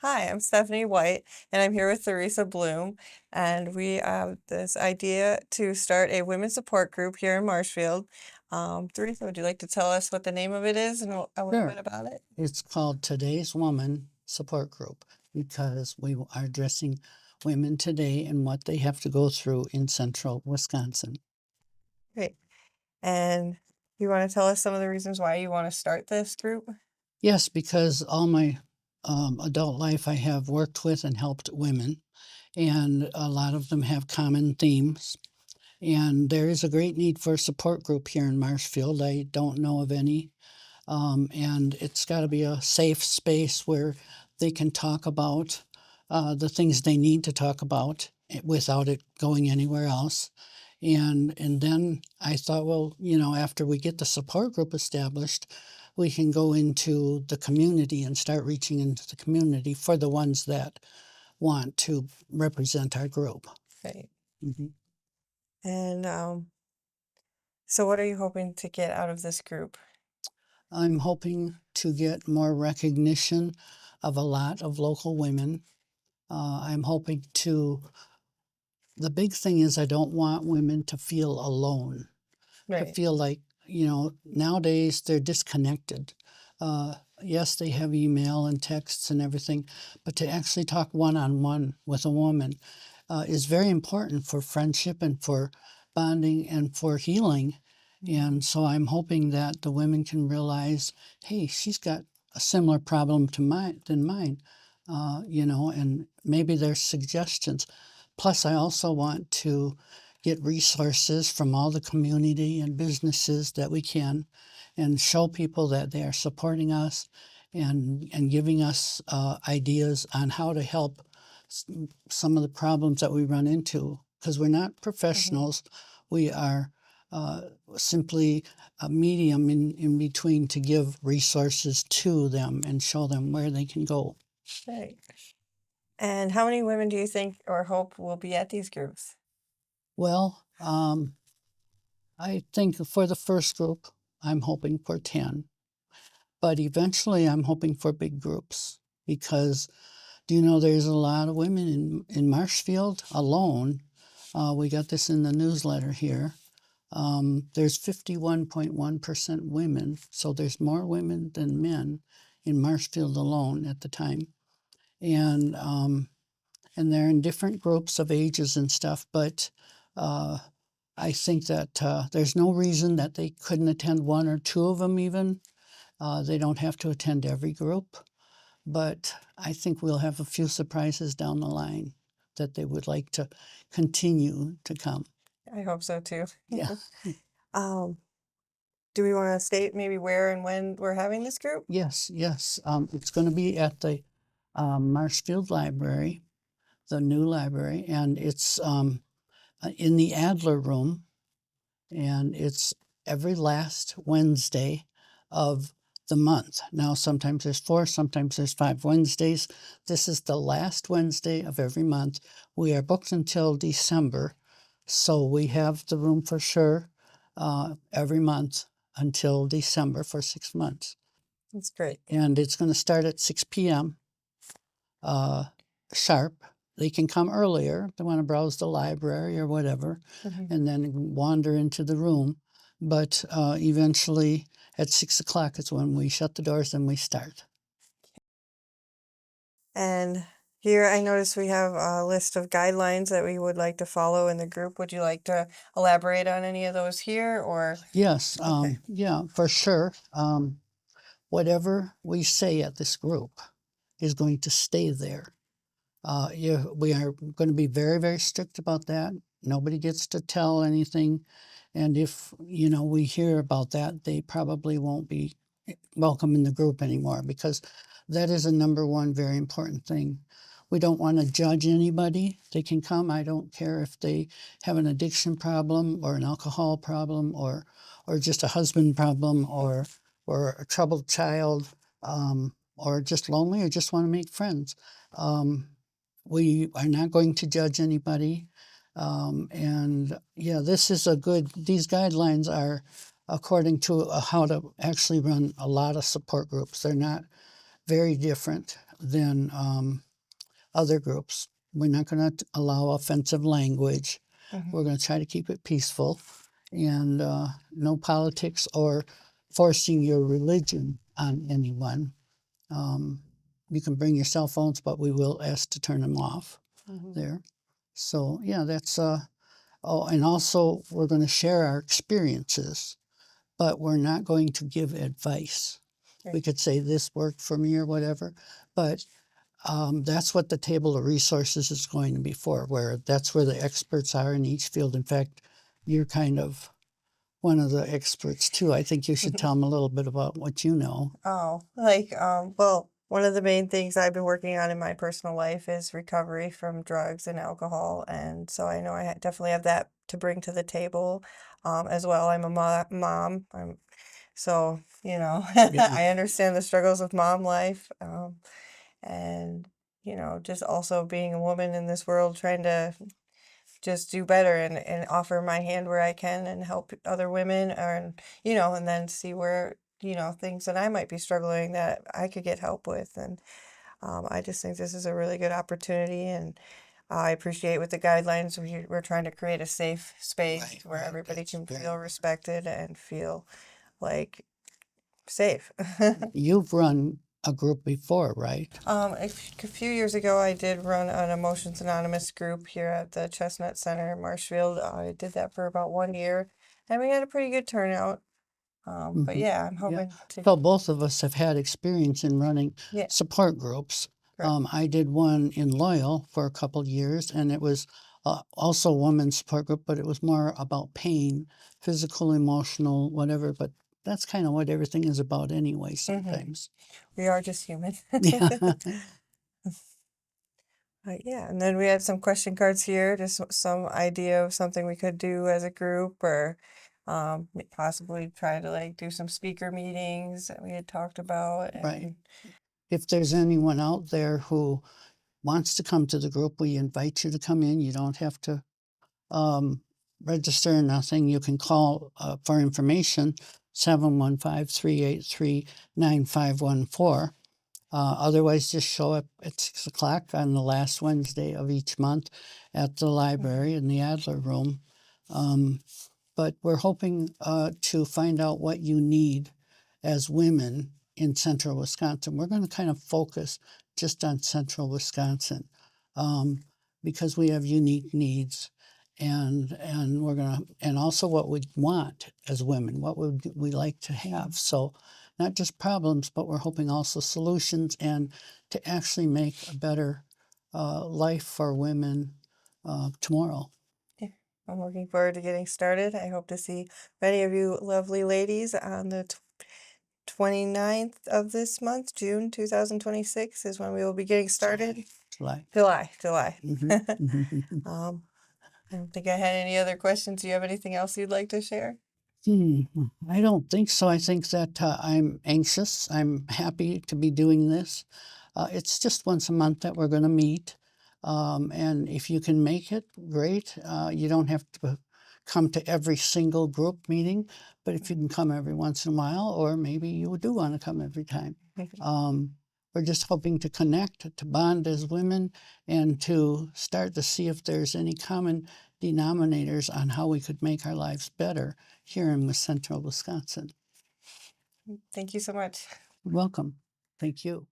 Hi, I'm Stephanie White, and I'm here with Theresa Bloom, and we have this idea to start a women's support group here in Marshfield. Theresa, would you like to tell us what the name of it is and a little bit Sure. about it? It's called Today's Woman Support Group because we are addressing women today and what they have to go through in central Wisconsin. Great. And you want to tell us some of the reasons why you want to start this group? Yes, because all my adult life I have worked with and helped women, and a lot of them have common themes. And there is a great need for a support group here in Marshfield. I don't know of any. And it's got to be a safe space where they can talk about the things they need to talk about without it going anywhere else. And then I thought, well, after we get the support group established, we can go into the community and start reaching into the community for the ones that want to represent our group. Right. Mhm. And so what are you hoping to get out of this group? I'm hoping to get more recognition of a lot of local women. I'm hoping to, the big thing is I don't want women to feel alone, to Right. feel like, nowadays they're disconnected. Yes, they have email and texts and everything, but to actually talk one on one with a woman is very important for friendship and for bonding and for healing. And so I'm hoping that the women can realize, hey, she's got a similar problem to mine than mine, and maybe there's suggestions. Plus, I also want to get resources from all the community and businesses that we can and show people that they are supporting us and giving us ideas on how to help some of the problems that we run into because we're not professionals. We are simply a medium in between to give resources to them and show them where they can go. Right. And how many women do you think or hope will be at these groups? Well, I think for the first group, I'm hoping for 10, but eventually I'm hoping for big groups because do you know there's a lot of women in Marshfield alone? We got this in the newsletter here. There's 51.1% women, so there's more women than men in Marshfield alone at the time. And they're in different groups of ages and stuff, but I think that there's no reason that they couldn't attend one or two of them even. They don't have to attend every group, but I think we'll have a few surprises down the line that they would like to continue to come. I hope so too. Yeah. Um, do we want to state maybe where and when we're having this group? Yes, yes. It's going to be at the Marshfield Library, the new library, and it's in the Adler Room, and it's every last Wednesday of the month. Now, sometimes there's 4, sometimes there's 5 Wednesdays. This is the last Wednesday of every month. We are booked until December, so we have the room for sure every month until December for 6 months. That's great. And it's going to start at 6 p.m. Sharp. They can come earlier if they want to browse the library or whatever, and then wander into the room. But eventually, at 6 o'clock is when we shut the doors and we start. And here I notice we have a list of guidelines that we would like to follow in the group. Would you like to elaborate on any of those here or? Yes, Okay. yeah, for sure. Whatever we say at this group is going to stay there. Yeah, we are going to be very, very strict about that. Nobody gets to tell anything. And if, we hear about that, they probably won't be welcome in the group anymore because that is a number one very important thing. We don't want to judge anybody. They can come. I don't care if they have an addiction problem or an alcohol problem or just a husband problem or a troubled child or just lonely or just want to make friends. We are not going to judge anybody. And yeah, these guidelines are according to how to actually run a lot of support groups. They're not very different. than other groups. We're not going to allow offensive language. Mhm. We're going to try to keep it peaceful and no politics or forcing your religion on anyone. You can bring your cell phones, but we will ask to turn them off Mhm. there. So, yeah, that's, oh, and also we're going to share our experiences, but we're not going to give advice. We Right. could say this worked for me or whatever, but that's what the table of resources is going to be for, where that's where the experts are in each field. In fact, you're kind of one of the experts too. I think you should tell them a little bit about what you know. Oh, like, well, one of the main things I've been working on in my personal life is recovery from drugs and alcohol, and so I know I definitely have that to bring to the table, as well. I'm a mom, so Yeah, I understand the struggles of mom life, and just also being a woman in this world, trying to just do better and offer my hand where I can and help other women and and then see where things that I might be struggling that I could get help with and I just think this is a really good opportunity and I appreciate with the guidelines we're trying to create a safe space right, where right. everybody That's can very feel important. respected and feel like safe. You've run a group before, right? A few years ago, I did run an Emotions Anonymous group here at the Chestnut Center in Marshfield. I did that for about 1 year, and we had a pretty good turnout. But Hmm. yeah, I'm Yeah. hoping to. So both of us have had experience in running Yeah, support groups. correct. I did one in Loyal for a couple years, and it was also a women's support group, but it was more about pain, physical, emotional, whatever. But that's kind of what everything is about anyway, Hmm. sometimes. We are just human. Yeah. Yeah, and then we had some question cards here, just some idea of something we could do as a group, or possibly try to like do some speaker meetings that we had talked about, Right. and If there's anyone out there who wants to come to the group, we invite you to come in. You don't have to um, register or nothing. You can call for information 715-383-9514. Otherwise, just show up at 6 o'clock on the last Wednesday of each month at the library in the Adler Room. Um, but we're hoping to find out what you need as women in central Wisconsin. We're going to kind of focus just on central Wisconsin um, because we have unique needs. And we're gonna and also what we want as women, what would we like to have. So not just problems, but we're hoping also solutions and to actually make a better life for women tomorrow. yeah, I'm looking forward to getting started. I hope to see many of you lovely ladies on the 29th of this month, June 2026 is when we will be getting started. July. July. Mhm, mhm. Um, I don't think I had any other questions. Do you have anything else you'd like to share? I don't think so. I think that I'm anxious. I'm happy to be doing this. It's just once a month that we're going to meet. And if you can make it, great. You don't have to come to every single group meeting, but if you can come every once in a while, or maybe you do want to come every time. Um, we're just hoping to connect, to bond as women, and to start to see if there's any common denominators on how we could make our lives better here in Central Wisconsin. Thank you so much. Welcome. Thank you.